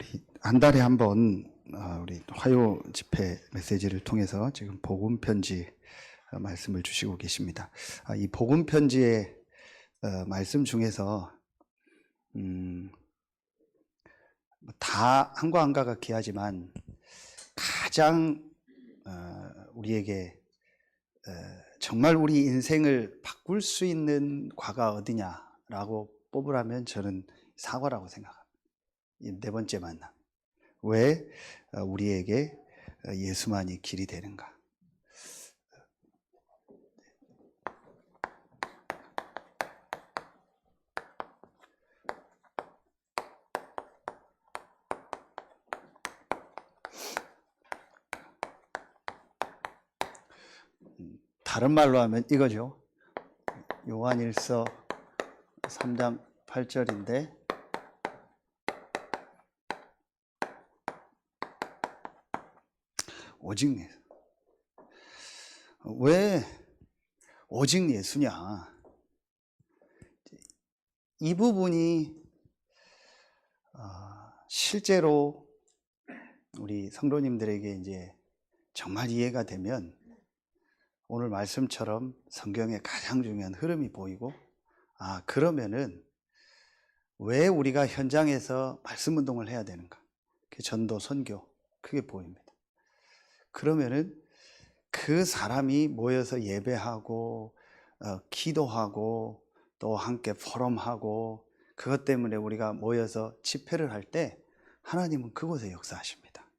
우리 한 달에 한 번 우리 화요 집회 메시지를 통해서 지금 복음 편지 말씀을 주시고 계십니다. 이 복음 편지의 말씀 중에서 다 한과 한가가 귀하지만 가장 우리에게 정말 우리 인생을 바꿀 수 있는 과가 어디냐라고 뽑으라면 저는 사과라고 생각합니다. 이 네 번째 만남. 왜 우리에게 예수만이 길이 되는가? 다른 말로 하면 이거죠. 요한일서 3장 8절인데 오직 예수. 왜 오직 예수냐? 이 부분이 실제로 우리 성도님들에게 이제 정말 이해가 되면 오늘 말씀처럼 성경의 가장 중요한 흐름이 보이고, 그러면은 왜 우리가 현장에서 말씀 운동을 해야 되는가? 전도, 선교, 그게 보입니다. 그러면은 그 사람이 모여서 예배하고 기도하고 또 함께 포럼하고 그것 때문에 우리가 모여서 집회를 할 때 하나님은 그곳에 역사하십니다.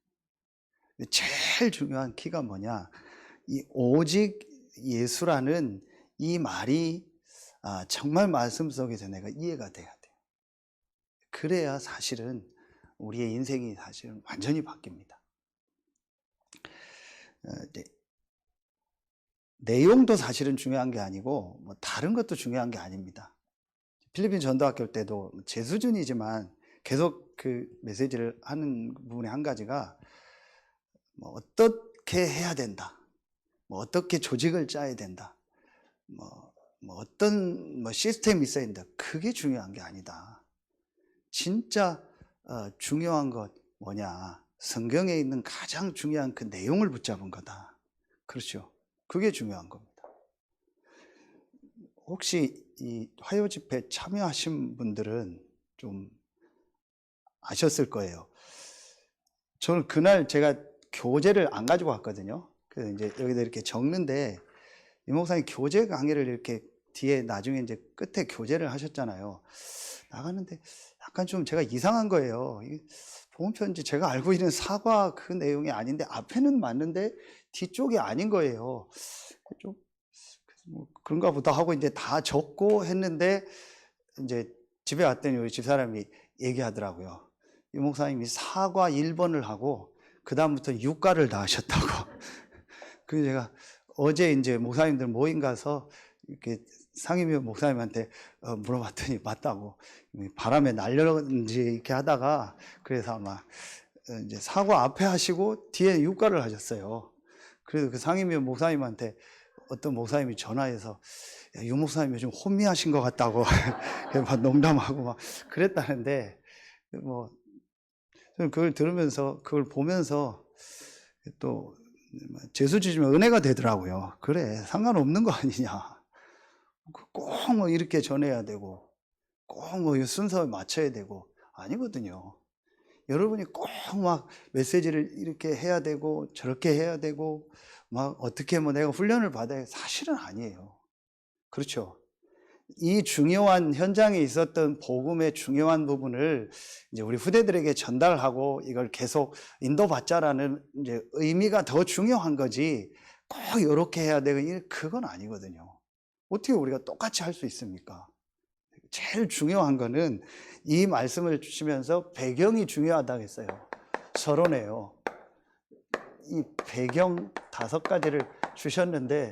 제일 중요한 키가 뭐냐? 이 오직 예수라는 이 말이 정말 말씀 속에서 내가 이해가 돼야 돼요. 그래야 사실은 우리의 인생이 사실은 완전히 바뀝니다. 내용도 사실은 중요한 게 아니고 뭐 다른 것도 중요한 게 아닙니다. 필리핀 전도학교 때도 제 수준이지만 계속 그 메시지를 하는 부분의 한 가지가 뭐 어떻게 해야 된다, 뭐 어떻게 조직을 짜야 된다, 뭐 어떤 시스템이 있어야 된다, 그게 중요한 게 아니다. 진짜 중요한 것 뭐냐? 성경에 있는 가장 중요한 그 내용을 붙잡은 거다. 그렇죠? 그게 중요한 겁니다. 혹시 이 화요 집회 참여하신 분들은 좀 아셨을 거예요. 저는 그날 제가 교재를 안 가지고 왔거든요. 그래서 이제 여기다 이렇게 적는데 이 목사님 교재 강의를 이렇게 뒤에 나중에 이제 끝에 교재를 하셨잖아요. 나가는데 약간 좀 제가 이상한 거예요. 복음 편지 제가 알고 있는 사과 그 내용이 아닌데 앞에는 맞는데 뒤쪽이 아닌 거예요. 좀 뭐 그런가 보다 하고 이제 다 적고 했는데 이제 집에 왔더니 우리 집사람이 얘기하더라고요. 이 목사님이 사과 1번을 하고 그 다음부터 유가를 다 하셨다고. 그래서 제가 어제 이제 목사님들 모임 가서 이렇게 상임위원 목사님한테 물어봤더니 맞다고, 바람에 날렸는지 이렇게 하다가 그래서 아마 이제 사과 앞에 하시고 뒤에 유가를 하셨어요. 그래서 그 상임위원 목사님한테 어떤 목사님이 전화해서 유 목사님 요즘 혼미하신 것 같다고 막 농담하고 막 그랬다는데, 뭐 저는 그걸 들으면서 그걸 보면서 또 재수주시면 은혜가 되더라고요. 그래, 상관없는 거 아니냐. 꼭 뭐 이렇게 전해야 되고 꼭 뭐 순서에 맞춰야 되고 아니거든요. 여러분이 꼭 막 메시지를 이렇게 해야 되고 저렇게 해야 되고 막 어떻게 뭐 내가 훈련을 받아야, 사실은 아니에요. 그렇죠? 이 중요한 현장에 있었던 복음의 중요한 부분을 이제 우리 후대들에게 전달하고 이걸 계속 인도받자라는 이제 의미가 더 중요한 거지, 꼭 이렇게 해야 되고 그건 아니거든요. 어떻게 우리가 똑같이 할 수 있습니까? 제일 중요한 거는 이 말씀을 주시면서 배경이 중요하다고 했어요. 서론에요. 이 배경 5가지를 주셨는데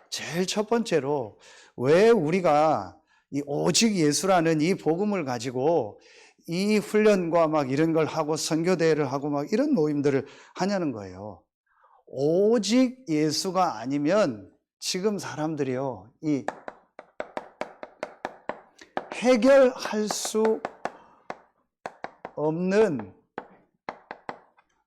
제일 첫 번째로 왜 우리가 이 오직 예수라는 이 복음을 가지고 이 훈련과 막 이런 걸 하고 선교대회를 하고 막 이런 모임들을 하냐는 거예요. 오직 예수가 아니면 지금 사람들이요, 이 해결할 수 없는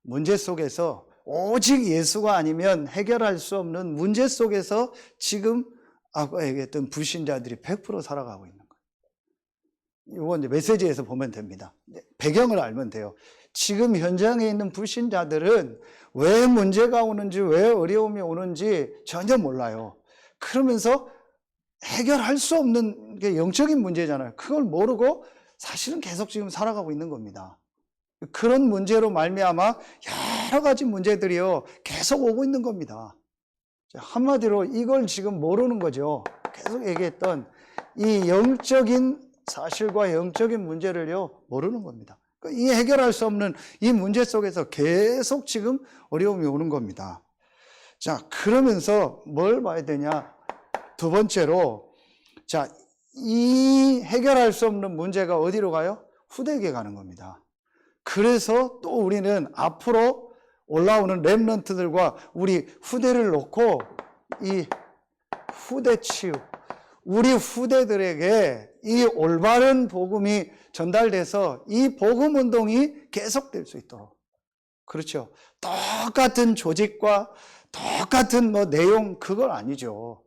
문제 속에서 오직 예수가 아니면 해결할 수 없는 문제 속에서 지금 아까 얘기했던 불신자들이 100% 살아가고 있는 거예요. 이건 이제 메시지에서 보면 됩니다. 배경을 알면 돼요. 지금 현장에 있는 불신자들은 왜 문제가 오는지, 왜 어려움이 오는지 전혀 몰라요. 그러면서 해결할 수 없는 게 영적인 문제잖아요. 그걸 모르고 사실은 계속 지금 살아가고 있는 겁니다. 그런 문제로 말미암아 여러 가지 문제들이요 계속 오고 있는 겁니다. 한마디로 이걸 지금 모르는 거죠. 계속 얘기했던 이 영적인 사실과 영적인 문제를요 모르는 겁니다. 이 해결할 수 없는 이 문제 속에서 계속 지금 어려움이 오는 겁니다. 자, 그러면서 뭘 봐야 되냐? 두 번째로, 자, 이 해결할 수 없는 문제가 어디로 가요? 후대에게 가는 겁니다. 그래서 또 우리는 앞으로 올라오는 렘넌트들과 우리 후대를 놓고 이 후대 치유, 우리 후대들에게 이 올바른 복음이 전달돼서 이 복음 운동이 계속될 수 있도록. 그렇죠. 똑같은 조직과 똑같은 내용, 그걸 아니죠.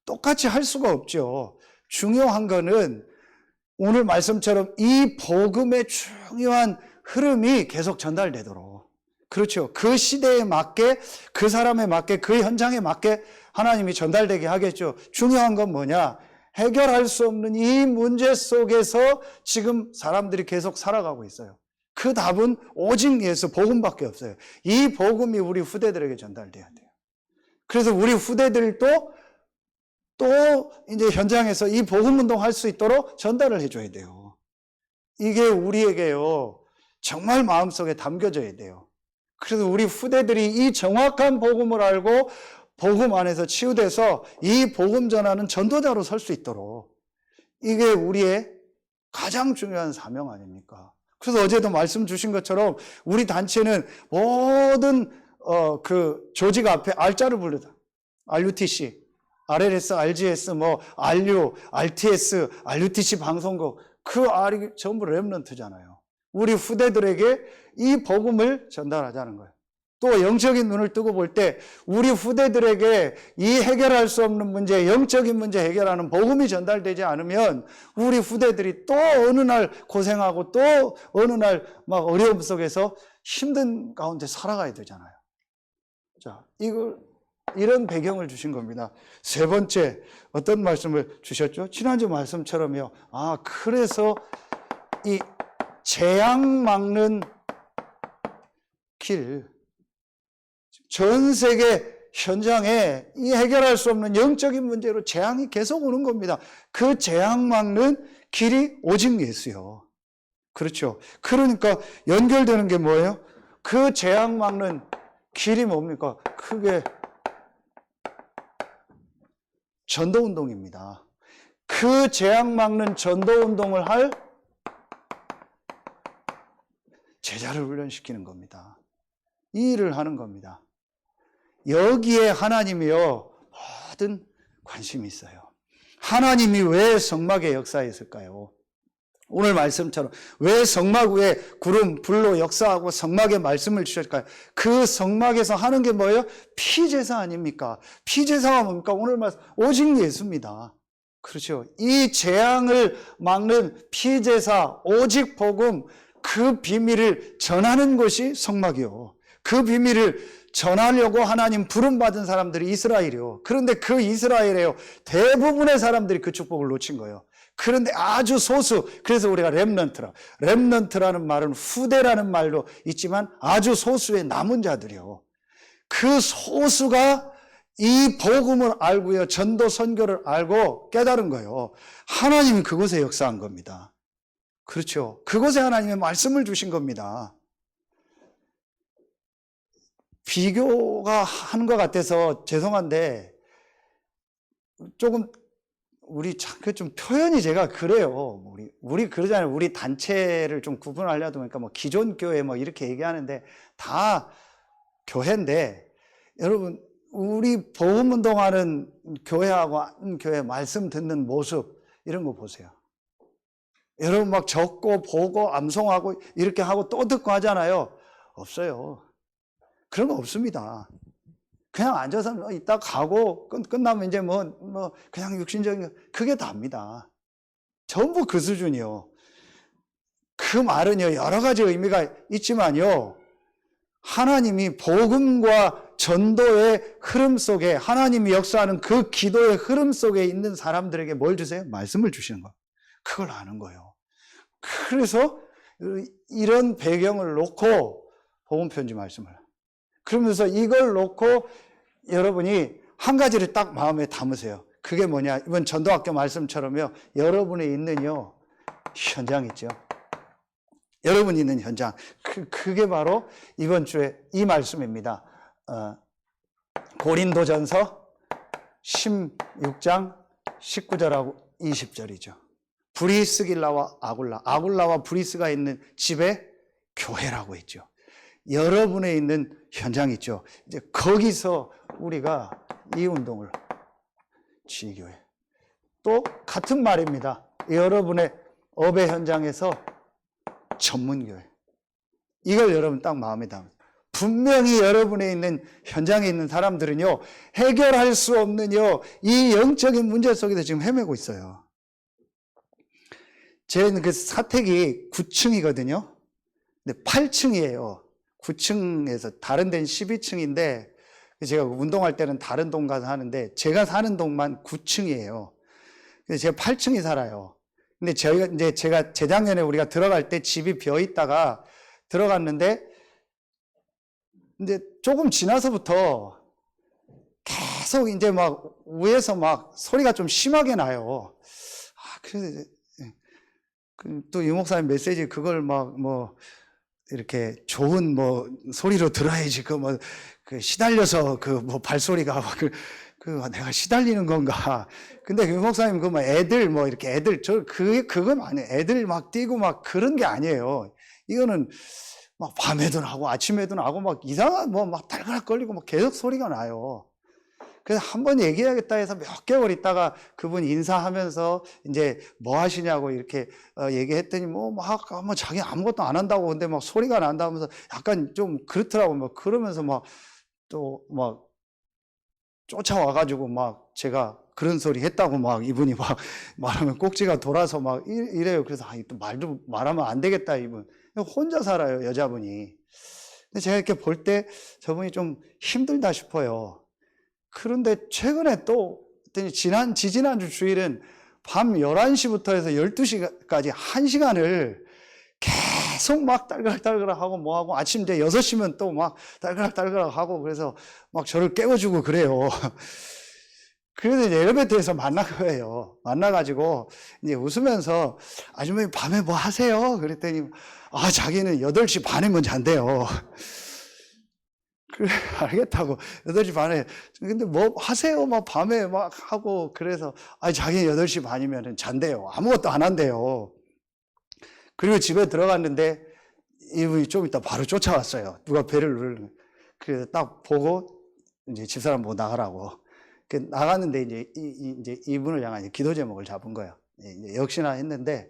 똑같이 할 수가 없죠. 중요한 거는 오늘 말씀처럼 이 복음의 중요한 흐름이 계속 전달되도록. 그렇죠. 그 시대에 맞게, 그 사람에 맞게, 그 현장에 맞게 하나님이 전달되게 하겠죠. 중요한 건 뭐냐? 해결할 수 없는 이 문제 속에서 지금 사람들이 계속 살아가고 있어요. 그 답은 오직 예수 복음밖에 없어요. 이 복음이 우리 후대들에게 전달돼야 돼요. 그래서 우리 후대들도 또 이제 현장에서 이 복음 운동할 수 있도록 전달을 해줘야 돼요. 이게 우리에게요 정말 마음속에 담겨져야 돼요. 그래서 우리 후대들이 이 정확한 복음을 알고 복음 안에서 치유돼서 이 복음 전하는 전도자로 설 수 있도록, 이게 우리의 가장 중요한 사명 아닙니까? 그래서 어제도 말씀 주신 것처럼 우리 단체는 모든 그 조직 앞에 R자를 부르다. RUTC, RLS, RGS, RU, RTS, RUTC 방송국, 그 R이 전부 렘넌트잖아요. 우리 후대들에게 이 복음을 전달하자는 거예요. 또 영적인 눈을 뜨고 볼 때 우리 후대들에게 이 해결할 수 없는 문제, 영적인 문제 해결하는 복음이 전달되지 않으면 우리 후대들이 또 어느 날 고생하고 또 어느 날 막 어려움 속에서 힘든 가운데 살아가야 되잖아요. 자, 이런 배경을 주신 겁니다. 세 번째, 어떤 말씀을 주셨죠? 지난주 말씀처럼요. 그래서 이 재앙 막는 길, 전 세계 현장에 이 해결할 수 없는 영적인 문제로 재앙이 계속 오는 겁니다. 그 재앙 막는 길이 오직 예수요. 그렇죠. 그러니까 연결되는 게 뭐예요? 그 재앙 막는 길이 뭡니까? 그게 전도운동입니다. 그 재앙 막는 전도운동을 할 제자를 훈련시키는 겁니다. 이 일을 하는 겁니다. 여기에 하나님이요 모든 관심이 있어요. 하나님이 왜 성막의 역사에 있을까요? 오늘 말씀처럼 왜 성막 위에 구름, 불로 역사하고 성막에 말씀을 주실까요? 그 성막에서 하는 게 뭐예요? 피제사 아닙니까? 피제사가 뭡니까? 오늘 말씀 오직 예수입니다. 그렇죠. 이 재앙을 막는 피제사, 오직 복음, 그 비밀을 전하는 것이 성막이요. 그 비밀을 전하려고 하나님 부름받은 사람들이 이스라엘이요. 그런데 그 이스라엘에요 대부분의 사람들이 그 축복을 놓친 거예요. 그런데 아주 소수, 그래서 우리가 렘넌트라는 말은 후대라는 말도 있지만 아주 소수의 남은 자들이요. 그 소수가 이 복음을 알고요, 전도 선교를 알고 깨달은 거예요. 하나님이 그곳에 역사한 겁니다. 그렇죠. 그곳에 하나님의 말씀을 주신 겁니다. 비교가 하는 것 같아서 죄송한데 조금 우리 좀 표현이 제가 그래요. 우리 그러잖아요. 우리 단체를 좀 구분하려다 보니까 기존 교회 이렇게 얘기하는데 다 교회인데, 여러분 우리 복음 운동하는 교회하고 안 교회 말씀 듣는 모습 이런 거 보세요. 여러분 적고 보고 암송하고 이렇게 하고 또 듣고 하잖아요. 없어요. 그런 거 없습니다. 그냥 앉아서 이따 가고 끝나면 이제 그냥 육신적인 그게 답니다. 전부 그 수준이요. 그 말은요, 여러 가지 의미가 있지만요, 하나님이 복음과 전도의 흐름 속에, 하나님이 역사하는 그 기도의 흐름 속에 있는 사람들에게 뭘 주세요? 말씀을 주시는 거예요. 그걸 아는 거예요. 그래서 이런 배경을 놓고 복음편지 말씀을, 그러면서 이걸 놓고 여러분이 한 가지를 딱 마음에 담으세요. 그게 뭐냐? 이번 전도학교 말씀처럼요, 여러분이 있는요 현장 있죠. 여러분이 있는 현장. 그게 바로 이번 주에 이 말씀입니다. 고린도전서 16장 19절하고 20절이죠. 브리스길라와 아굴라와 브리스가 있는 집에 교회라고 했죠. 여러분에 있는 현장 있죠. 이제 거기서 우리가 이 운동을, 지교회. 또 같은 말입니다. 여러분의 업의 현장에서 전문교회. 이걸 여러분 딱 마음에 담으세요. 분명히 여러분에 있는 현장에 있는 사람들은요, 해결할 수 없는요, 이 영적인 문제 속에서 지금 헤매고 있어요. 제 그 사택이 9층이거든요. 근데 8층이에요. 9층에서 다른 데는 12층인데, 제가 운동할 때는 다른 동 가서 하는데, 제가 사는 동만 9층이에요. 그래서 제가 8층에 살아요. 근데 제가 재작년에 우리가 들어갈 때 집이 비어 있다가 들어갔는데, 이제 조금 지나서부터 계속 이제 막 위에서 막 소리가 좀 심하게 나요. 그래서 또 유목사님 메시지 그걸 이렇게 좋은 소리로 들어야지 그 시달려서 발소리가 내가 시달리는 건가. 근데 유목사님 애들 이렇게 애들 그건 아니에요. 애들 막 뛰고 막 그런 게 아니에요. 이거는 막 밤에도 나고 아침에도 나고 막 이상한 막 달그락 걸리고 막 계속 소리가 나요. 그래서 한번 얘기해야겠다 해서 몇 개월 있다가 그분 인사하면서 이제 뭐 하시냐고 이렇게 얘기했더니 자기 아무것도 안 한다고. 근데 막 소리가 난다면서 약간 좀 그렇더라고. 그러면서 또 쫓아와가지고 제가 그런 소리 했다고 이분이 말하면 꼭지가 돌아서 이래요. 그래서 또 말도 말하면 안 되겠다, 이분. 혼자 살아요, 여자분이. 근데 제가 이렇게 볼 때 저분이 좀 힘들다 싶어요. 그런데 최근에 또 지지난주 주일은 밤 11시부터 해서 12시까지 1시간을 계속 딸그락딸그락 하고 하고 아침 이제 6시면 또 딸그락딸그락 하고 그래서 저를 깨워주고 그래요. 그래서 이제 엘리베이터에서 만난 거예요. 만나가지고 이제 웃으면서 아주머니 밤에 뭐 하세요? 그랬더니 자기는 8시 반이면 잔대요. 그래, 알겠다고. 8시 반에. 근데 뭐 하세요? 밤에 하고, 그래서, 자기는 8시 반이면 잔대요. 아무것도 안 한대요. 그리고 집에 들어갔는데, 이분이 좀 이따 바로 쫓아왔어요. 누가 배를 누르는. 그래서 딱 보고, 이제 집사람 보고 나가라고. 나갔는데, 이제 이분을 향한 기도 제목을 잡은 거예요. 이제 역시나 했는데,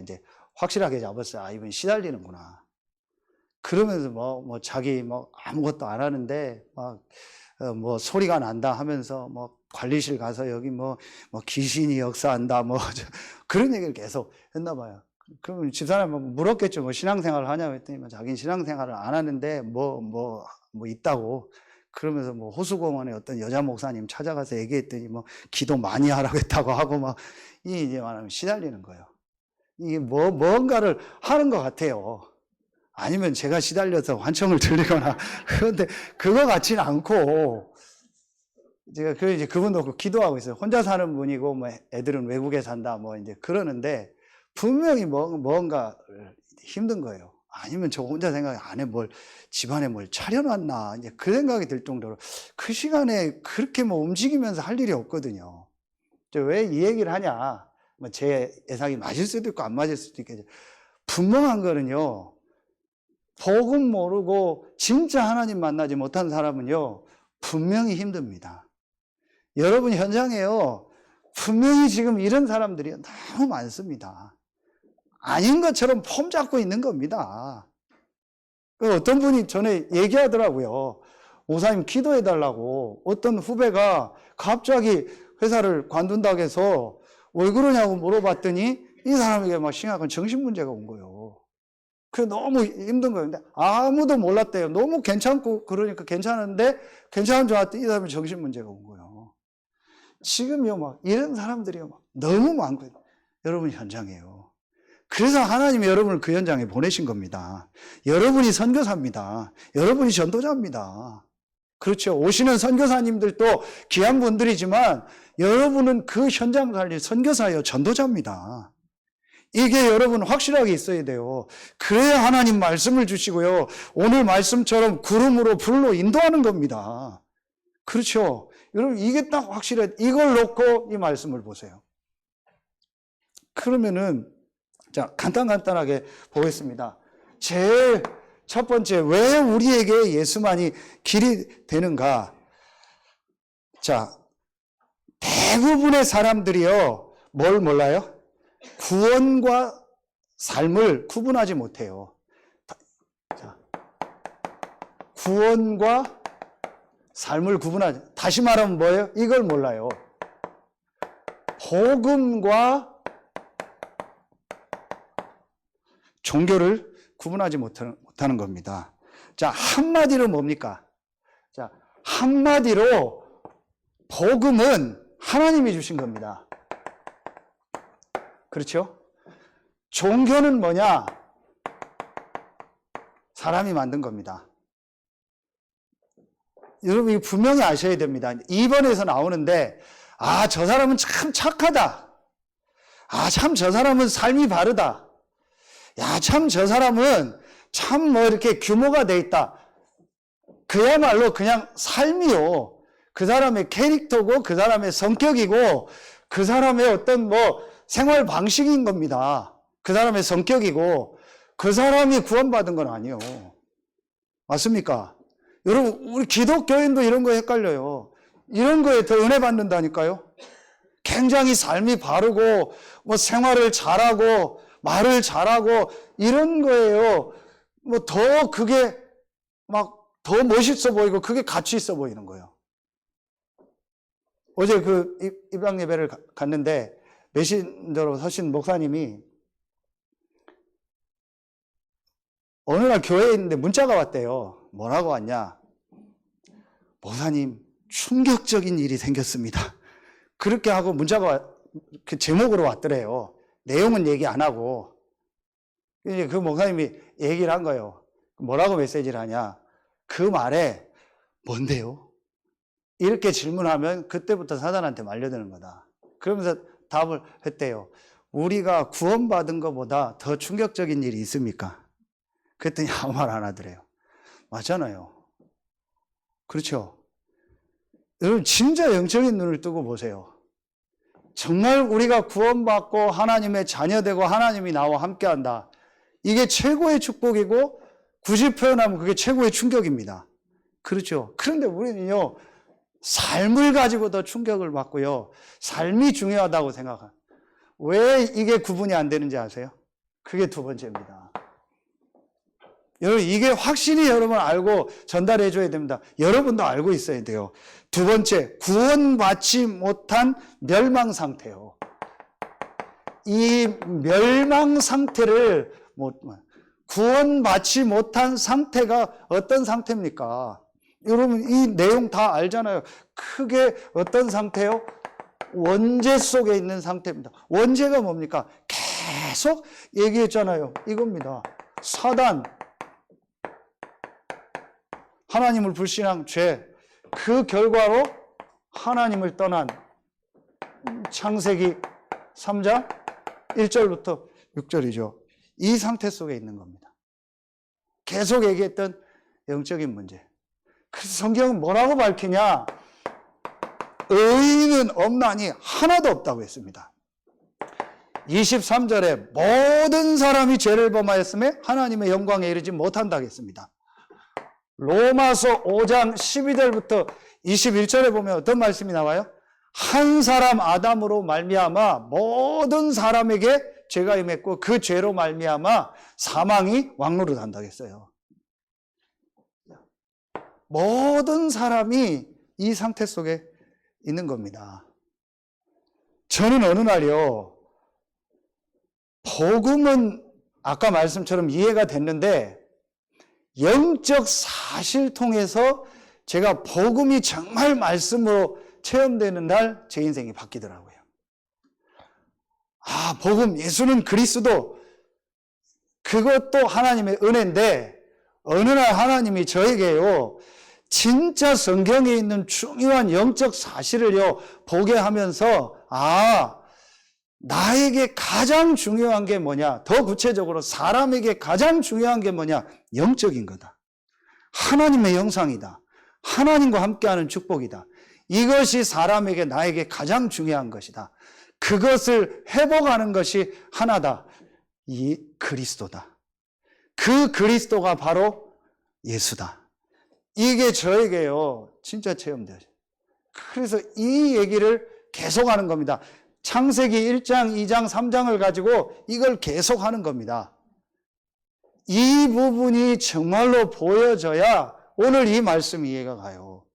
이제 확실하게 잡았어요. 이분이 시달리는구나. 그러면서 자기 아무것도 안 하는데 소리가 난다 하면서 관리실 가서 여기 귀신이 역사한다 그런 얘기를 계속 했나 봐요. 그러면 집사람은 물었겠죠. 신앙생활을 하냐고 했더니 자기는 신앙생활을 안 하는데 있다고. 그러면서 호수공원에 어떤 여자 목사님 찾아가서 얘기했더니 기도 많이 하라고 했다고 하고 이제 말하면 시달리는 거예요. 이게 뭔가를 하는 것 같아요. 아니면 제가 시달려서 환청을 들리거나, 그런데 그거 같지는 않고, 제가 이제 그분도 기도하고 있어요. 혼자 사는 분이고, 애들은 외국에 산다, 이제 그러는데, 분명히 뭔가 힘든 거예요. 아니면 저 혼자 생각에 안에 집안에 뭘 차려놨나, 이제 그 생각이 들 정도로, 그 시간에 그렇게 움직이면서 할 일이 없거든요. 왜 이 얘기를 하냐? 제 예상이 맞을 수도 있고, 안 맞을 수도 있겠죠. 분명한 거는요, 복음 모르고 진짜 하나님 만나지 못한 사람은요, 분명히 힘듭니다. 여러분 현장에요, 분명히 지금 이런 사람들이 너무 많습니다. 아닌 것처럼 폼 잡고 있는 겁니다. 어떤 분이 전에 얘기하더라고요. 목사님 기도해달라고. 어떤 후배가 갑자기 회사를 관둔다고 해서 왜 그러냐고 물어봤더니 이 사람에게 막 심각한 정신문제가 온 거예요. 그게 너무 힘든 거예요. 근데 아무도 몰랐대요. 너무 괜찮고 그러니까 괜찮은데 괜찮은 줄 알았더니 이 사람이 정신문제가 온 거예요. 지금요, 막 이런 사람들이요, 막 너무 많고 여러분 현장이에요. 그래서 하나님이 여러분을 그 현장에 보내신 겁니다. 여러분이 선교사입니다. 여러분이 전도자입니다. 그렇죠. 오시는 선교사님들도 귀한 분들이지만 여러분은 그 현장 관리 선교사예요. 전도자입니다. 이게 여러분 확실하게 있어야 돼요. 그래야 하나님 말씀을 주시고요. 오늘 말씀처럼 구름으로 불로 인도하는 겁니다. 그렇죠. 여러분 이게 딱 확실해. 이걸 놓고 이 말씀을 보세요. 그러면은 자, 간단하게 보겠습니다. 제일 첫 번째, 왜 우리에게 예수만이 길이 되는가? 자, 대부분의 사람들이요, 뭘 몰라요? 구원과 삶을 구분하지 못해요. 자, 구원과 삶을 구분하지, 다시 말하면 뭐예요? 이걸 몰라요. 복음과 종교를 구분하지 못하는 겁니다. 자, 한마디로 뭡니까? 자, 한마디로 복음은 하나님이 주신 겁니다. 그렇죠? 종교는 뭐냐? 사람이 만든 겁니다. 여러분, 이거 분명히 아셔야 됩니다. 2번에서 나오는데, 아, 저 사람은 참 착하다. 아, 참 저 사람은 삶이 바르다. 야, 참 저 사람은 참 뭐 이렇게 규모가 돼 있다. 그야말로 그냥 삶이요. 그 사람의 캐릭터고 그 사람의 성격이고 그 사람의 어떤 뭐 생활 방식인 겁니다. 그 사람의 성격이고 그 사람이 구원받은 건 아니에요. 맞습니까? 여러분, 우리 기독교인도 이런 거 헷갈려요. 이런 거에 더 은혜 받는다니까요. 굉장히 삶이 바르고 뭐 생활을 잘하고 말을 잘하고 이런 거예요. 뭐 더 그게 막 더 멋있어 보이고 그게 가치 있어 보이는 거예요. 어제 그 입양 예배를 갔는데 메신저로 서신 목사님이 어느 날 교회에 있는데 문자가 왔대요. 뭐라고 왔냐? 목사님, 충격적인 일이 생겼습니다. 그렇게 하고 문자가 그 제목으로 왔더래요. 내용은 얘기 안 하고. 이제 그 목사님이 얘기를 한 거예요. 뭐라고 메시지를 하냐? 그 말에 뭔데요? 이렇게 질문하면 그때부터 사단한테 말려드는 거다. 그러면서 답을 했대요. 우리가 구원받은 것보다 더 충격적인 일이 있습니까? 그랬더니 아무 말 안 하더래요. 맞잖아요. 그렇죠? 여러분 진짜 영적인 눈을 뜨고 보세요. 정말 우리가 구원받고 하나님의 자녀되고 하나님이 나와 함께한다. 이게 최고의 축복이고 굳이 표현하면 그게 최고의 충격입니다. 그렇죠. 그런데 우리는요, 삶을 가지고 더 충격을 받고요. 삶이 중요하다고 생각합니다. 왜 이게 구분이 안 되는지 아세요? 그게 두 번째입니다. 여러분, 이게 확실히 여러분 알고 전달해 줘야 됩니다. 여러분도 알고 있어야 돼요. 두 번째, 구원받지 못한 멸망 상태요. 이 멸망 상태를 구원받지 못한 상태가 어떤 상태입니까? 여러분 이 내용 다 알잖아요. 크게 어떤 상태요? 원죄 속에 있는 상태입니다. 원죄가 뭡니까? 계속 얘기했잖아요. 이겁니다. 사단, 하나님을 불신한 죄, 그 결과로 하나님을 떠난 창세기 3장 1절부터 6절이죠. 이 상태 속에 있는 겁니다. 계속 얘기했던 영적인 문제. 그래서 성경은 뭐라고 밝히냐? 의인은 없나니 하나도 없다고 했습니다. 23절에 모든 사람이 죄를 범하였음에 하나님의 영광에 이르지 못한다고 했습니다. 로마서 5장 12절부터 21절에 보면 어떤 말씀이 나와요? 한 사람 아담으로 말미암아 모든 사람에게 죄가 임했고 그 죄로 말미암아 사망이 왕노릇한다고 했어요. 모든 사람이 이 상태 속에 있는 겁니다. 저는 어느 날요, 복음은 아까 말씀처럼 이해가 됐는데 영적 사실 통해서 제가 복음이 정말 말씀으로 체험되는 날 제 인생이 바뀌더라고요. 아, 복음, 예수는 그리스도, 그것도 하나님의 은혜인데 어느 날 하나님이 저에게요, 진짜 성경에 있는 중요한 영적 사실을요 보게 하면서, 아, 나에게 가장 중요한 게 뭐냐, 더 구체적으로 사람에게 가장 중요한 게 뭐냐, 영적인 거다. 하나님의 형상이다. 하나님과 함께하는 축복이다. 이것이 사람에게, 나에게 가장 중요한 것이다. 그것을 회복하는 것이 하나다. 이 그리스도다. 그 그리스도가 바로 예수다. 이게 저에게요 진짜 체험돼요. 그래서 이 얘기를 계속하는 겁니다. 창세기 1장, 2장, 3장을 가지고 이걸 계속하는 겁니다. 이 부분이 정말로 보여져야 오늘 이 말씀 이해가 가요.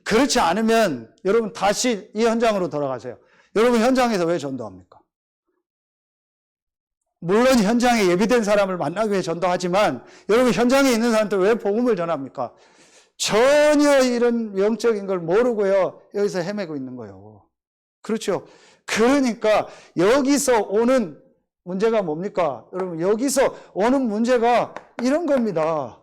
그렇지 않으면 여러분 다시 이 현장으로 돌아가세요. 여러분 현장에서 왜 전도합니까? 물론 현장에 예비된 사람을 만나기 위해 전도하지만 여러분 현장에 있는 사람한테 왜 복음을 전합니까? 전혀 이런 영적인 걸 모르고요 여기서 헤매고 있는 거예요. 그렇죠? 그러니까 여기서 오는 문제가 뭡니까? 여러분 여기서 오는 문제가 이런 겁니다.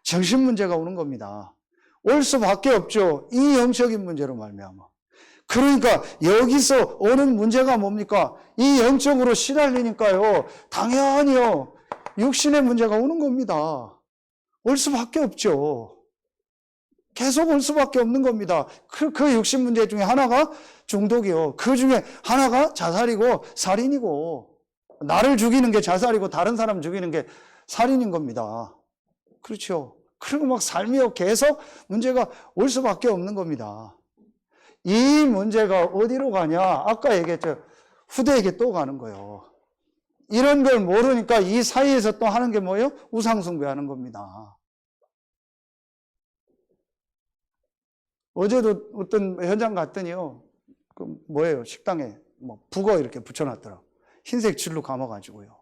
정신 문제가 오는 겁니다. 올 수밖에 없죠. 이 영적인 문제로 말미암아. 그러니까 여기서 오는 문제가 뭡니까? 이 영적으로 시달리니까요 당연히요 육신의 문제가 오는 겁니다. 올 수밖에 없죠. 계속 올 수밖에 없는 겁니다. 그 육신 문제 중에 하나가 중독이요. 그 중에 하나가 자살이고 살인이고, 나를 죽이는 게 자살이고 다른 사람 죽이는 게 살인인 겁니다. 그렇죠. 그리고 막 삶이요 계속 문제가 올 수밖에 없는 겁니다. 이 문제가 어디로 가냐? 아까 얘기했죠. 후대에게 또 가는 거예요. 이런 걸 모르니까 이 사이에서 또 하는 게 뭐예요? 우상숭배하는 겁니다. 어제도 어떤 현장 갔더니요, 그 뭐예요? 식당에 뭐 북어 이렇게 붙여놨더라. 흰색 줄로 감아가지고요.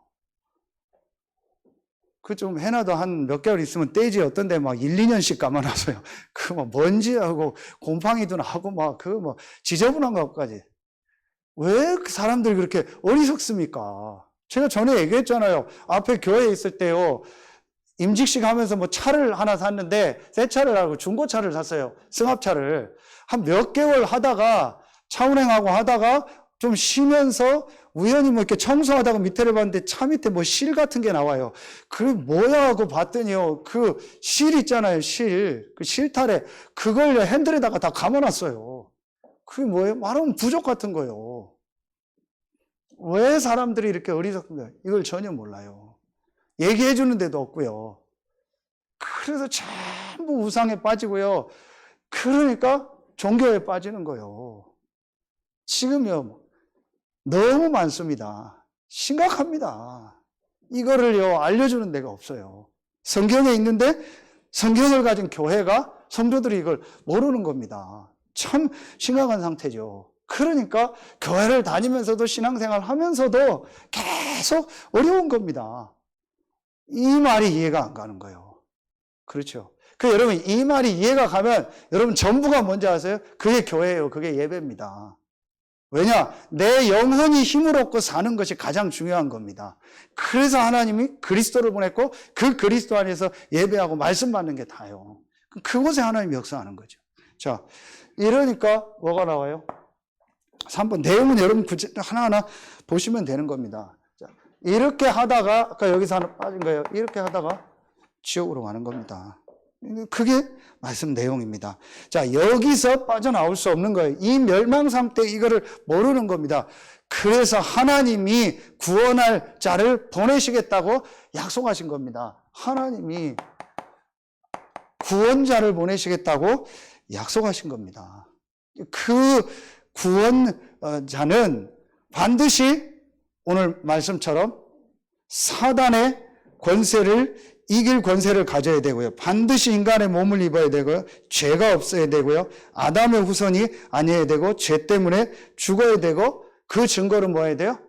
그 좀 해놔도 한 몇 개월 있으면 떼지, 어떤 데 막 1, 2년씩 감아놨어요. 그 막 먼지하고 곰팡이도 나고 막 그 뭐 지저분한 것까지. 왜 그 사람들이 그렇게 어리석습니까? 제가 전에 얘기했잖아요. 앞에 교회에 있을 때요, 임직식 하면서 뭐 차를 하나 샀는데, 새 차를 하고 중고차를 샀어요. 승합차를. 한 몇 개월 하다가, 차 운행하고 하다가 좀 쉬면서 우연히 뭐 이렇게 청소하다가 밑에를 봤는데 차 밑에 뭐 실 같은 게 나와요. 그 뭐야 하고 봤더니요, 그 실 있잖아요, 실. 그 실타래. 그걸 핸들에다가 다 감아놨어요. 그게 뭐예요? 말하면 부족 같은 거예요. 왜 사람들이 이렇게 어리석은가? 이걸 전혀 몰라요. 얘기해 주는 데도 없고요. 그래서 전부 우상에 빠지고요. 그러니까 종교에 빠지는 거예요. 지금요 너무 많습니다. 심각합니다. 이거를요 알려주는 데가 없어요. 성경에 있는데 성경을 가진 교회가, 성도들이 이걸 모르는 겁니다. 참 심각한 상태죠. 그러니까 교회를 다니면서도 신앙생활 하면서도 계속 어려운 겁니다. 이 말이 이해가 안 가는 거예요. 그렇죠. 여러분 이 말이 이해가 가면 여러분 전부가 뭔지 아세요? 그게 교회예요. 그게 예배입니다. 왜냐? 내 영혼이 힘을 얻고 사는 것이 가장 중요한 겁니다. 그래서 하나님이 그리스도를 보냈고 그 그리스도 안에서 예배하고 말씀 받는 게 다요. 그곳에 하나님이 역사하는 거죠. 자, 이러니까 뭐가 나와요? 3번 내용은 여러분 하나하나 보시면 되는 겁니다. 자, 이렇게 하다가 아까 여기서 하나 빠진 거예요. 이렇게 하다가 지옥으로 가는 겁니다. 그게 말씀 내용입니다. 자, 여기서 빠져나올 수 없는 거예요. 이 멸망삼 때 이거를 모르는 겁니다. 그래서 하나님이 구원할 자를 보내시겠다고 약속하신 겁니다. 하나님이 구원자를 보내시겠다고 약속하신 겁니다. 그 구원자는 반드시 오늘 말씀처럼 사단의 권세를 이길 권세를 가져야 되고요. 반드시 인간의 몸을 입어야 되고요. 죄가 없어야 되고요. 아담의 후손이 아니어야 되고 죄 때문에 죽어야 되고 그 증거로 뭐 해야 돼요?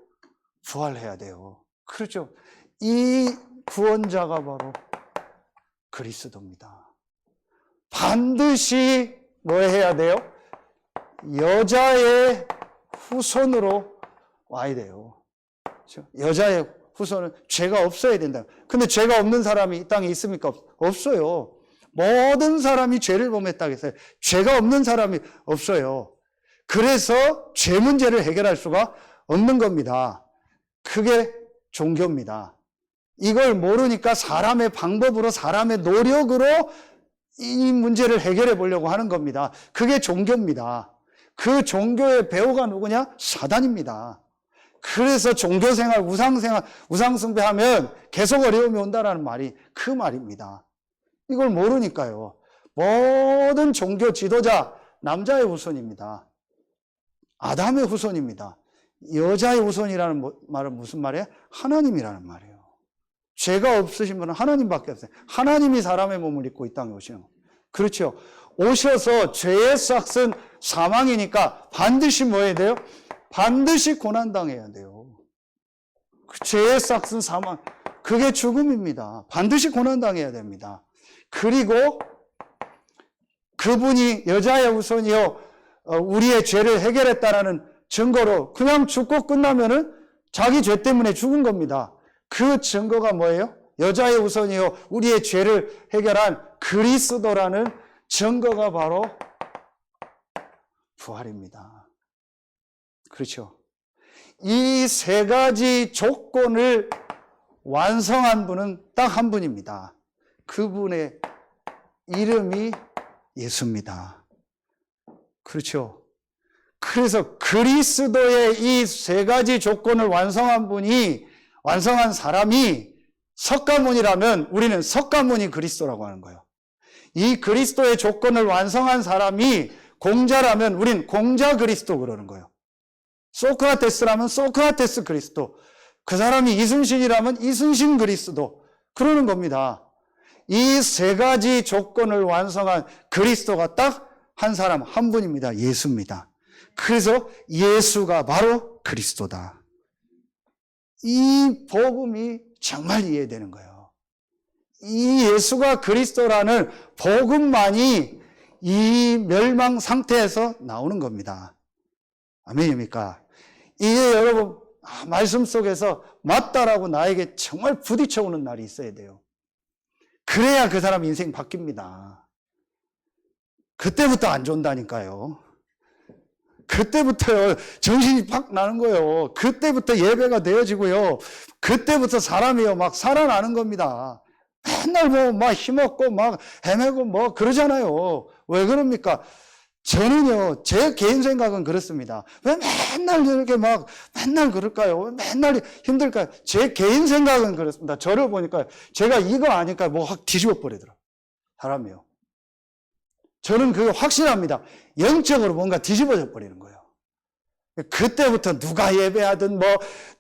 부활해야 돼요. 그렇죠. 이 구원자가 바로 그리스도입니다. 반드시 뭐 해야 돼요? 여자의 후손으로 와야 돼요. 그렇죠? 여자의 후손은 죄가 없어야 된다. 근데 죄가 없는 사람이 이 땅에 있습니까? 없어요. 모든 사람이 죄를 범했다고 했어요. 죄가 없는 사람이 없어요. 그래서 죄 문제를 해결할 수가 없는 겁니다. 그게 종교입니다. 이걸 모르니까 사람의 방법으로, 사람의 노력으로 이 문제를 해결해 보려고 하는 겁니다. 그게 종교입니다. 그 종교의 배우가 누구냐? 사단입니다. 그래서 종교생활, 우상생활, 우상숭배하면 계속 어려움이 온다는 말이 그 말입니다. 이걸 모르니까요. 모든 종교 지도자, 남자의 후손입니다. 아담의 후손입니다. 여자의 후손이라는 말은 무슨 말이에요? 하나님이라는 말이에요. 죄가 없으신 분은 하나님밖에 없어요. 하나님이 사람의 몸을 입고 이 땅에 오시는 거예요. 그렇죠. 오셔서 죄의 삭은 사망이니까 반드시 뭐 해야 돼요? 반드시 고난당해야 돼요. 그 죄의 삭은 사망, 그게 죽음입니다. 반드시 고난당해야 됩니다. 그리고 그분이 여자의 후손이요, 우리의 죄를 해결했다라는 증거로 그냥 죽고 끝나면은 자기 죄 때문에 죽은 겁니다. 그 증거가 뭐예요? 여자의 후손이요, 우리의 죄를 해결한 그리스도라는 증거가 바로 부활입니다. 그렇죠. 이 세 가지 조건을 완성한 분은 딱 한 분입니다. 그분의 이름이 예수입니다. 그렇죠. 그래서 그리스도의 이 세 가지 조건을 완성한 분이, 완성한 사람이 석가모니라면 우리는 석가모니 그리스도라고 하는 거예요. 이 그리스도의 조건을 완성한 사람이 공자라면 우린 공자 그리스도 그러는 거예요. 소크라테스라면 소크라테스 그리스도, 그 사람이 이순신이라면 이순신 그리스도 그러는 겁니다. 이 세 가지 조건을 완성한 그리스도가 딱 한 사람, 한 분입니다. 예수입니다. 그래서 예수가 바로 그리스도다. 이 복음이 정말 이해되는 거예요. 이 예수가 그리스도라는 복음만이 이 멸망 상태에서 나오는 겁니다. 아멘입니까? 이게 여러분 말씀 속에서 맞다라고 나에게 정말 부딪혀오는 날이 있어야 돼요. 그래야 그 사람 인생 바뀝니다. 그때부터 안 좋다니까요. 그때부터 정신이 팍 나는 거예요. 그때부터 예배가 되어지고요. 그때부터 사람이요 막 살아나는 겁니다. 맨날 뭐 막 힘없고 막 헤매고 뭐 그러잖아요. 왜 그럽니까? 저는요, 제 개인 생각은 그렇습니다. 왜 맨날 이렇게 막 맨날 그럴까요? 왜 맨날 힘들까요? 제 개인 생각은 그렇습니다. 저를 보니까 제가 이거 아니까 뭐 확 뒤집어 버리더라고요. 사람이요. 저는 그게 확실합니다. 영적으로 뭔가 뒤집어져 버리는 거예요. 그때부터 누가 예배하든 뭐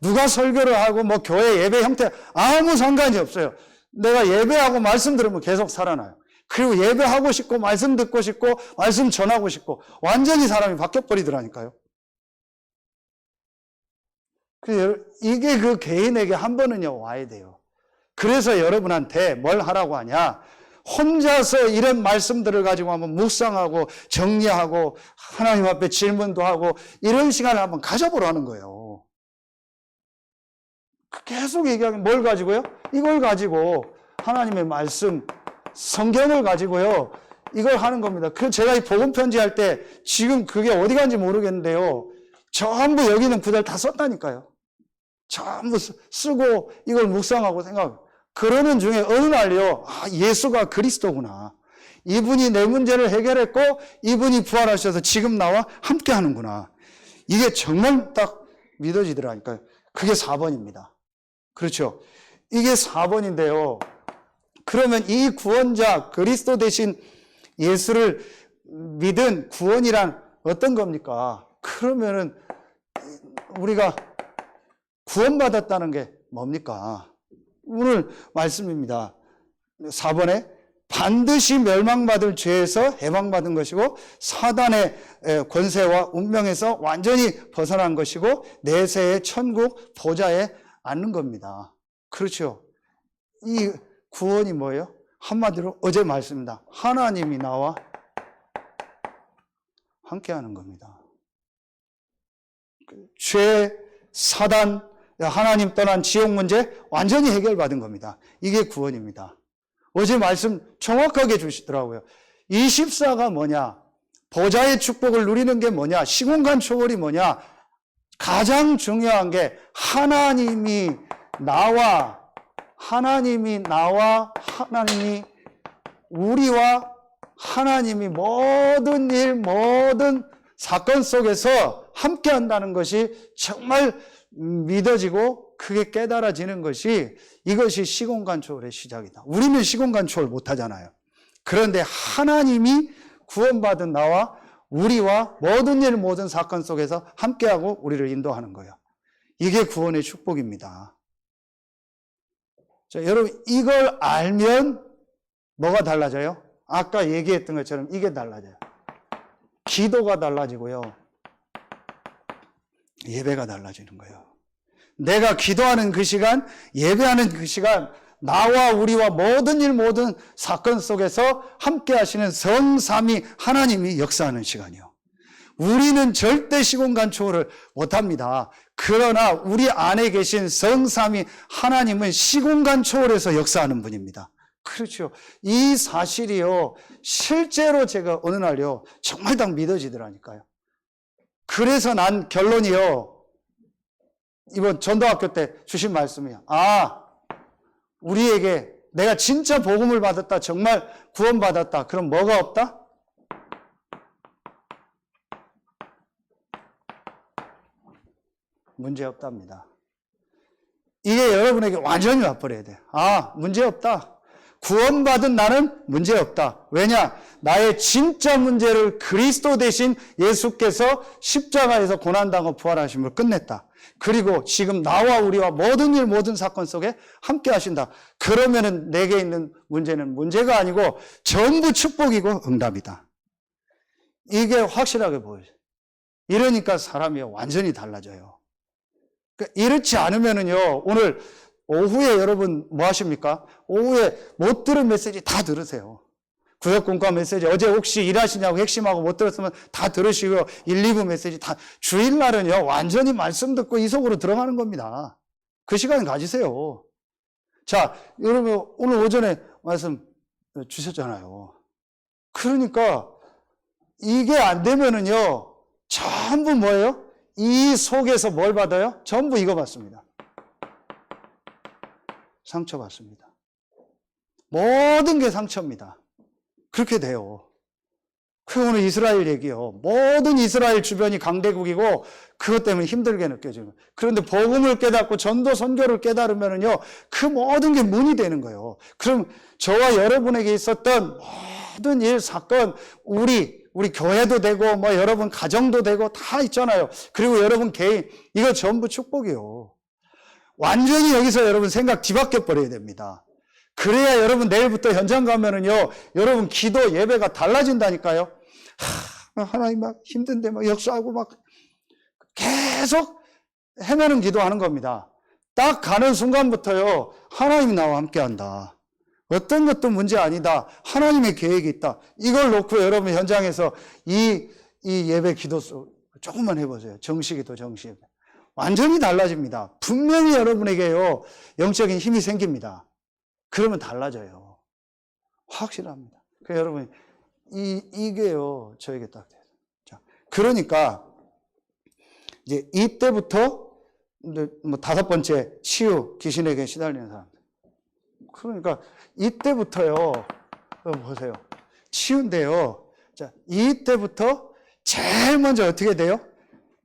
누가 설교를 하고 뭐 교회 예배 형태 아무 상관이 없어요. 내가 예배하고 말씀 들으면 계속 살아나요. 그리고 예배하고 싶고 말씀 듣고 싶고 말씀 전하고 싶고 완전히 사람이 바뀌어버리더라니까요. 이게 그 개인에게 한 번은요 와야 돼요. 그래서 여러분한테 뭘 하라고 하냐, 혼자서 이런 말씀들을 가지고 한번 묵상하고 정리하고 하나님 앞에 질문도 하고 이런 시간을 한번 가져보라는 거예요. 계속 얘기하면 뭘 가지고요? 이걸 가지고 하나님의 말씀, 성경을 가지고요, 이걸 하는 겁니다. 제가 이 복음 편지할 때 지금 그게 어디 간지 모르겠는데요, 전부 여기 있는 구절 다 썼다니까요. 전부 쓰고 이걸 묵상하고 생각하고 그러는 중에 어느 날요, 예수가 그리스도구나. 이분이 내 문제를 해결했고 이분이 부활하셔서 지금 나와 함께 하는구나. 이게 정말 딱 믿어지더라니까요. 그게 4번입니다. 그렇죠. 이게 4번인데요. 그러면 이 구원자 그리스도 대신 예수를 믿은 구원이란 어떤 겁니까? 그러면은 우리가 구원받았다는 게 뭡니까? 오늘 말씀입니다. 4번에 반드시 멸망받을 죄에서 해방받은 것이고 사단의 권세와 운명에서 완전히 벗어난 것이고 내세의 천국 보좌에 앉는 겁니다. 그렇죠. 이 구원이 뭐예요? 한마디로 어제 말씀입니다. 하나님이 나와 함께하는 겁니다. 죄, 사단, 하나님 떠난 지옥 문제 완전히 해결받은 겁니다. 이게 구원입니다. 어제 말씀 정확하게 주시더라고요. 24가 뭐냐? 보좌의 축복을 누리는 게 뭐냐? 시공간 초월이 뭐냐? 가장 중요한 게 하나님이 우리와 하나님이 모든 일, 모든 사건 속에서 함께 한다는 것이 정말 믿어지고 크게 깨달아지는 것이 이것이 시공간 초월의 시작이다. 우리는 시공간 초월 못하잖아요. 그런데 하나님이 구원받은 나와 우리와 모든 일, 모든 사건 속에서 함께하고 우리를 인도하는 거예요. 이게 구원의 축복입니다. 자, 여러분 이걸 알면 뭐가 달라져요? 아까 얘기했던 것처럼 이게 달라져요. 기도가 달라지고요. 예배가 달라지는 거예요. 내가 기도하는 그 시간, 예배하는 그 시간, 나와 우리와 모든 일, 모든 사건 속에서 함께 하시는 성삼위 하나님이 역사하는 시간이요. 우리는 절대 시공간 초월을 못합니다. 그러나 우리 안에 계신 성삼위 하나님은 시공간 초월에서 역사하는 분입니다. 그렇죠. 이 사실이요, 실제로 제가 어느 날요, 정말 딱 믿어지더라니까요. 그래서 난 결론이요, 이번 전도학교 때 주신 말씀이야. 우리에게 내가 진짜 복음을 받았다, 정말 구원받았다. 그럼 뭐가 없다? 문제 없답니다. 이게 여러분에게 완전히 와버려야 돼. 문제 없다. 구원받은 나는 문제 없다. 왜냐? 나의 진짜 문제를 그리스도 대신 예수께서 십자가에서 고난당하고 부활하심을 끝냈다. 그리고 지금 나와 우리와 모든 일, 모든 사건 속에 함께 하신다. 그러면은 내게 있는 문제는 문제가 아니고 전부 축복이고 응답이다. 이게 확실하게 보여요. 이러니까 사람이 완전히 달라져요. 그러니까 이렇지 않으면은요, 오늘 오후에 여러분 뭐 하십니까? 오후에 못 들은 메시지 다 들으세요. 구역공과 메시지 어제 혹시 일하시냐고 핵심하고 못 들었으면 다 들으시고요. 1, 2부 메시지 다. 주일날은요 완전히 말씀 듣고 이 속으로 들어가는 겁니다. 그 시간 가지세요. 자, 여러분 오늘 오전에 말씀 주셨잖아요. 그러니까 이게 안 되면은요 전부 뭐예요? 이 속에서 뭘 받아요? 전부 이거 받습니다. 상처받습니다. 모든 게 상처입니다. 그렇게 돼요. 그 오늘 이스라엘 얘기요. 모든 이스라엘 주변이 강대국이고 그것 때문에 힘들게 느껴지는 거예요. 그런데 복음을 깨닫고 전도 선교를 깨달으면은요, 그 모든 게 문이 되는 거예요. 그럼 저와 여러분에게 있었던 모든 일, 사건, 우리 교회도 되고, 뭐 여러분 가정도 되고 다 있잖아요. 그리고 여러분 개인, 이거 전부 축복이요. 완전히 여기서 여러분 생각 뒤바뀌어 버려야 됩니다. 그래야 여러분 내일부터 현장 가면은요, 여러분 기도 예배가 달라진다니까요. 하나님 막 힘든데 막 역사하고 막 계속 헤매는 기도하는 겁니다. 딱 가는 순간부터요, 하나님이 나와 함께 한다. 어떤 것도 문제 아니다. 하나님의 계획이 있다. 이걸 놓고 여러분 현장에서 이 예배 기도 조금만 해보세요. 정식기도 정식 예배. 완전히 달라집니다. 분명히 여러분에게요, 영적인 힘이 생깁니다. 그러면 달라져요. 확실합니다. 그러니까 여러분, 이게요, 저에게 딱 돼요. 자, 그러니까, 이제 이때부터, 뭐 5번째, 치유, 귀신에게 시달리는 사람. 그러니까, 이때부터요, 보세요. 치유인데요. 자, 이때부터 제일 먼저 어떻게 돼요?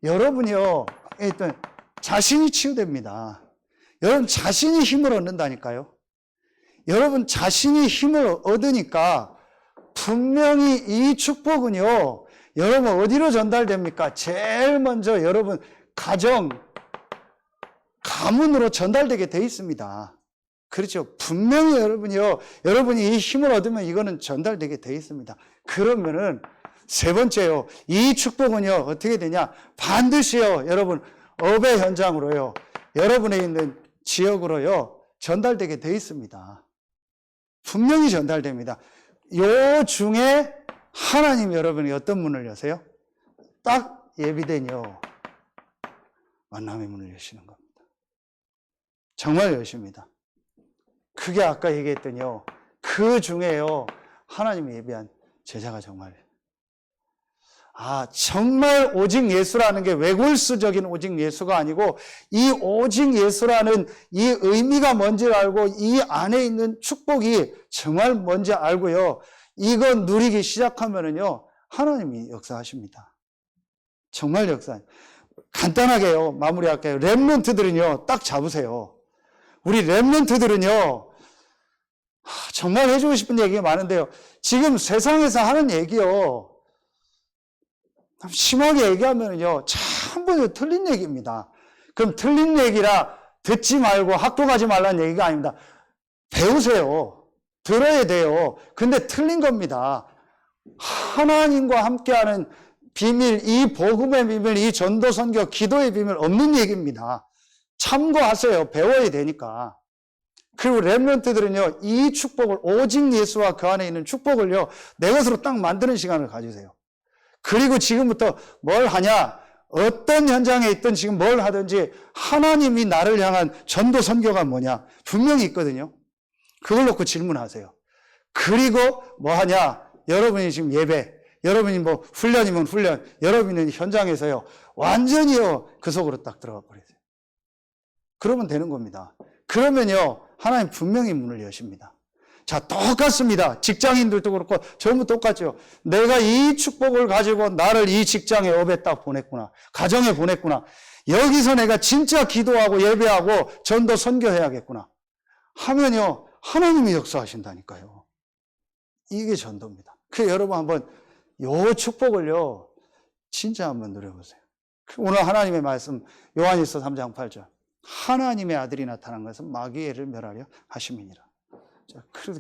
여러분이요, 일단, 자신이 치유됩니다. 여러분, 자신이 힘을 얻는다니까요. 여러분 자신이 힘을 얻으니까 분명히 이 축복은요, 여러분 어디로 전달됩니까? 제일 먼저 여러분 가문으로 전달되게 돼 있습니다. 그렇죠. 분명히 여러분이 이 힘을 얻으면 이거는 전달되게 돼 있습니다. 그러면은 세 번째요. 이 축복은요, 어떻게 되냐? 반드시요, 여러분, 업의 현장으로요, 여러분에 있는 지역으로요, 전달되게 돼 있습니다. 분명히 전달됩니다. 요 중에 하나님 여러분이 어떤 문을 여세요? 딱 예비된요, 만남의 문을 여시는 겁니다. 정말 여십니다. 그게 아까 얘기했더니요, 그 중에요, 하나님이 예비한 제자가 정말, 정말 오직 예수라는 게 외골수적인 오직 예수가 아니고, 이 오직 예수라는 이 의미가 뭔지 알고, 이 안에 있는 축복이 정말 뭔지 알고요, 이거 누리기 시작하면은요, 하나님이 역사하십니다. 정말 간단하게요, 마무리할게요. 렘넌트들은요, 딱 잡으세요. 우리 렘넌트들은요, 정말 해주고 싶은 얘기가 많은데요, 지금 세상에서 하는 얘기요, 심하게 얘기하면요, 전부 틀린 얘기입니다. 그럼 틀린 얘기라 듣지 말고 학교 가지 말라는 얘기가 아닙니다. 배우세요. 들어야 돼요. 근데 틀린 겁니다. 하나님과 함께하는 비밀, 이 복음의 비밀, 이 전도 선교, 기도의 비밀 없는 얘기입니다. 참고하세요. 배워야 되니까. 그리고 렘넌트들은요, 이 축복을, 오직 예수와 그 안에 있는 축복을요, 내 것으로 딱 만드는 시간을 가지세요. 그리고 지금부터 뭘 하냐? 어떤 현장에 있든 지금 뭘 하든지 하나님이 나를 향한 전도 선교가 뭐냐? 분명히 있거든요. 그걸 놓고 질문하세요. 그리고 뭐 하냐? 여러분이 지금 예배, 여러분이 뭐 훈련이면 훈련, 여러분이 현장에서요, 완전히요, 그 속으로 딱 들어가 버리세요. 그러면 되는 겁니다. 그러면요, 하나님 분명히 문을 여십니다. 자, 똑같습니다. 직장인들도 그렇고 전부 똑같죠. 내가 이 축복을 가지고 나를 이 직장의 업에 딱 보냈구나. 가정에 보냈구나. 여기서 내가 진짜 기도하고 예배하고 전도 선교해야겠구나 하면요, 하나님이 역사하신다니까요. 이게 전도입니다. 그래서 여러분 한번 요 축복을요, 진짜 한번 누려보세요. 오늘 하나님의 말씀 요한일서 3장 8절. 하나님의 아들이 나타난 것은 마귀의 애를 멸하려 하심이니라. 자, 그래도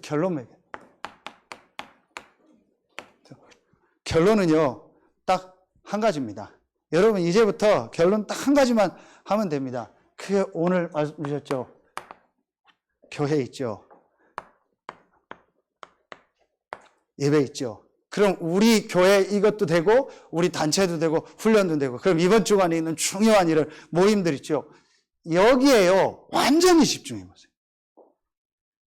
결론은요, 딱 한 가지입니다. 여러분, 이제부터 결론 딱 한 가지만 하면 됩니다. 그게 오늘 말씀 주셨죠? 교회 있죠? 예배 있죠? 그럼 우리 교회 이것도 되고, 우리 단체도 되고, 훈련도 되고, 그럼 이번 주간에 있는 중요한 일을, 모임들 있죠? 여기에요, 완전히 집중해 보세요.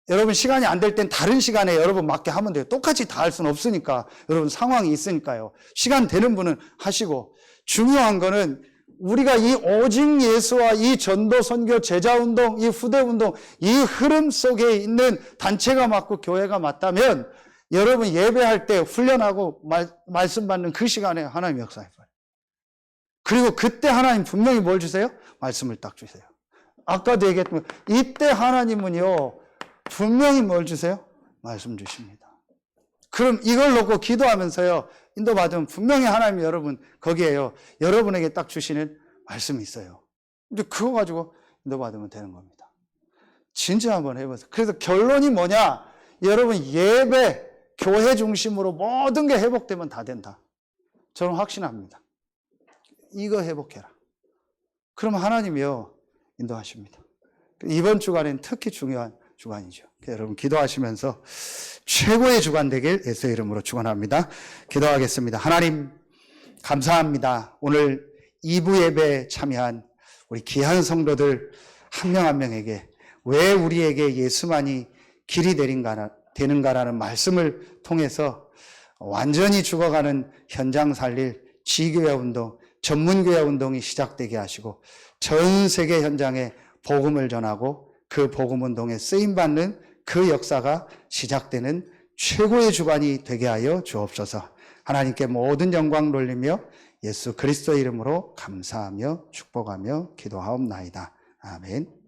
여러분 시간이 안 될 땐 다른 시간에 여러분 맞게 하면 돼요. 똑같이 다 할 수는 없으니까. 여러분 상황이 있으니까요. 시간 되는 분은 하시고, 중요한 거는 우리가 이 오직 예수와 이 전도 선교 제자운동, 이 후대운동, 이 흐름 속에 있는 단체가 맞고 교회가 맞다면 여러분 예배할 때 훈련하고 말씀 받는 그 시간에 하나님 역사해봐요. 그리고 그때 하나님 분명히 뭘 주세요? 말씀을 딱 주세요. 아까도 얘기했지만 이때 하나님은요, 분명히 뭘 주세요? 말씀 주십니다. 그럼 이걸 놓고 기도하면서요, 인도받으면 분명히 하나님이 여러분, 거기에요, 여러분에게 딱 주시는 말씀이 있어요. 이제 그거 가지고 인도받으면 되는 겁니다. 진짜 한번 해보세요. 그래서 결론이 뭐냐? 여러분 예배, 교회 중심으로 모든 게 회복되면 다 된다. 저는 확신합니다. 이거 회복해라. 그러면 하나님이요, 인도하십니다. 이번 주간엔 특히 중요한 주간이죠. 여러분 기도하시면서 최고의 주간 되길 예수의 이름으로 축원합니다. 기도하겠습니다. 하나님 감사합니다. 오늘 2부 예배에 참여한 우리 귀한 성도들 한 명 한 명에게 왜 우리에게 예수만이 길이 되는가라는 말씀을 통해서 완전히 죽어가는 현장 살릴 지교회 운동, 전문교회 운동이 시작되게 하시고 전 세계 현장에 복음을 전하고 그 복음 운동에 쓰임받는 그 역사가 시작되는 최고의 주간이 되게 하여 주옵소서. 하나님께 모든 영광 돌리며 예수 그리스도의 이름으로 감사하며 축복하며 기도하옵나이다. 아멘.